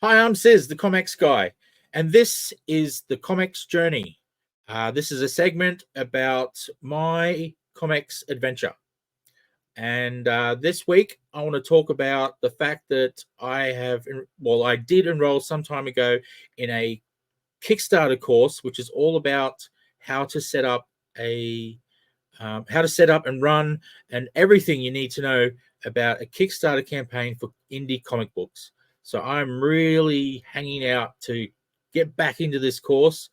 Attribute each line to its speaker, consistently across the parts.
Speaker 1: Hi, I'm Sis, the ComX guy, and this is the ComX journey. This is a segment about my ComX adventure. And this week, I want to talk about the fact that I did enroll some time ago in a Kickstarter course, which is all about how to set up and run and everything you need to know about a Kickstarter campaign for indie comic books. So I'm really hanging out to get back into this course,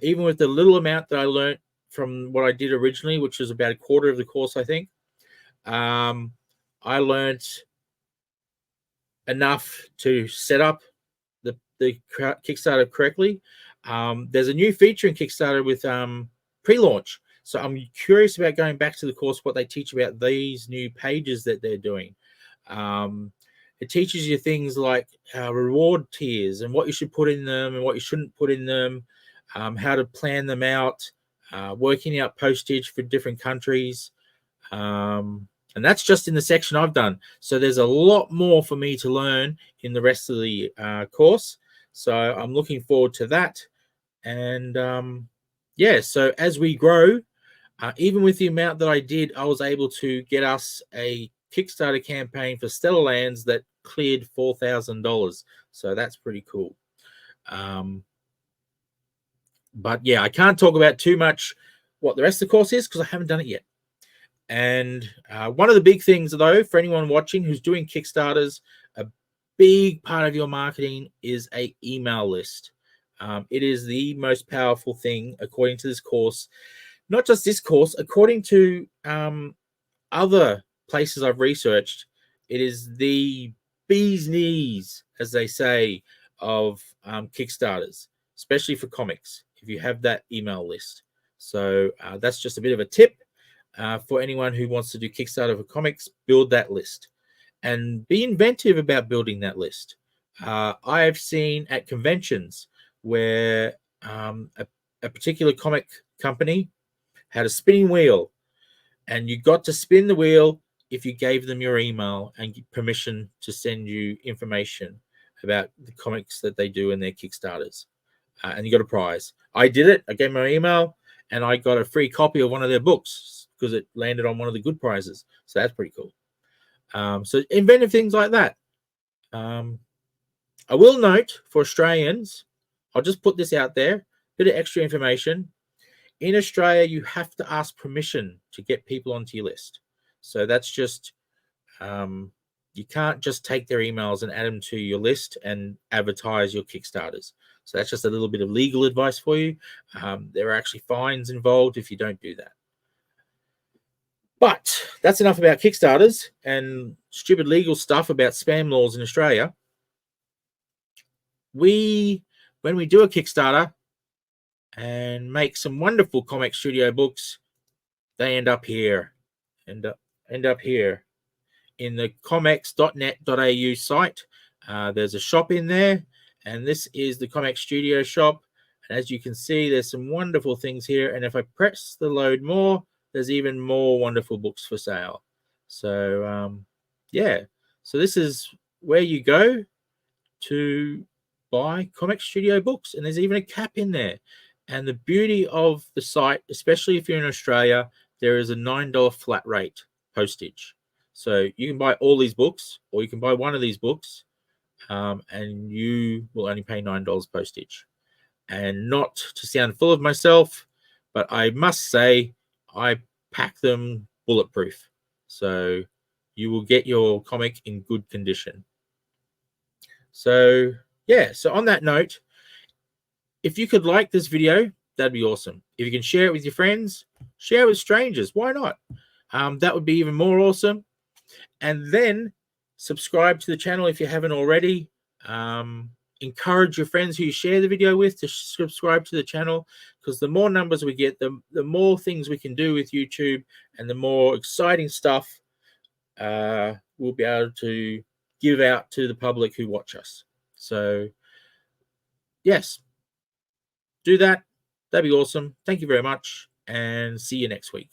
Speaker 1: even with the little amount that I learned from what I did originally, which was about a quarter of the course, I think. I learned enough to set up the Kickstarter correctly. There's a new feature in Kickstarter with pre-launch. So I'm curious about going back to the course, what they teach about these new pages that they're doing. It teaches you things like reward tiers and what you should put in them and what you shouldn't put in them, how to plan them out, working out postage for different countries. And that's just in the section I've done. So there's a lot more for me to learn in the rest of the course. So I'm looking forward to that. And yeah, so as we grow, even with the amount that I did, I was able to get us a Kickstarter campaign for Stellar Lands that cleared $4,000. So that's pretty cool. But yeah, I can't talk about too much what the rest of the course is because I haven't done it yet. And one of the big things, though, for anyone watching who's doing Kickstarters, a big part of your marketing is an email list. It is the most powerful thing, according to this course. Not just this course, according to other places I've researched, it is the bee's knees, as they say, of Kickstarters, especially for comics, if you have that email list. So that's just a bit of a tip. For anyone who wants to do Kickstarter for comics, build that list and be inventive about building that list. I have seen at conventions where a particular comic company had a spinning wheel, and you got to spin the wheel if you gave them your email and permission to send you information about the comics that they do in their Kickstarters. And you got a prize. I did it. I gave my email, and I got a free copy of one of their books because it landed on one of the good prizes. So that's pretty cool. So inventive things like that. I will note for Australians, I'll just put this out there, bit of extra information. In Australia, you have to ask permission to get people onto your list. So that's just, you can't just take their emails and add them to your list and advertise your Kickstarters. So that's just a little bit of legal advice for you. There are actually fines involved if you don't do that. But that's enough about Kickstarters and stupid legal stuff about spam laws in Australia. When we do a Kickstarter and make some wonderful comic studio books, they end up here, end up here in the comx.net.au site. There's a shop in there, and this is the ComX Studio shop. And as you can see, there's some wonderful things here. And if I press the load more, there's even more wonderful books for sale. So yeah, so this is where you go to buy ComX Studio books, and there's even a cap in there. And the beauty of the site, especially if you're in Australia, there is a $9 flat rate postage. So you can buy all these books, or you can buy one of these books, and you will only pay $9 postage. And not to sound full of myself, but I must say I pack them bulletproof. So you will get your comic in good condition. So yeah, so on that note, if you could like this video, that'd be awesome. If you can share it with your friends, share it with strangers. Why not? That would be even more awesome. And then subscribe to the channel if you haven't already. Encourage your friends who you share the video with to subscribe to the channel, because the more numbers we get, the more things we can do with YouTube, and the more exciting stuff we'll be able to give out to the public who watch us. So yes, do that. That'd be awesome. Thank you very much, and see you next week.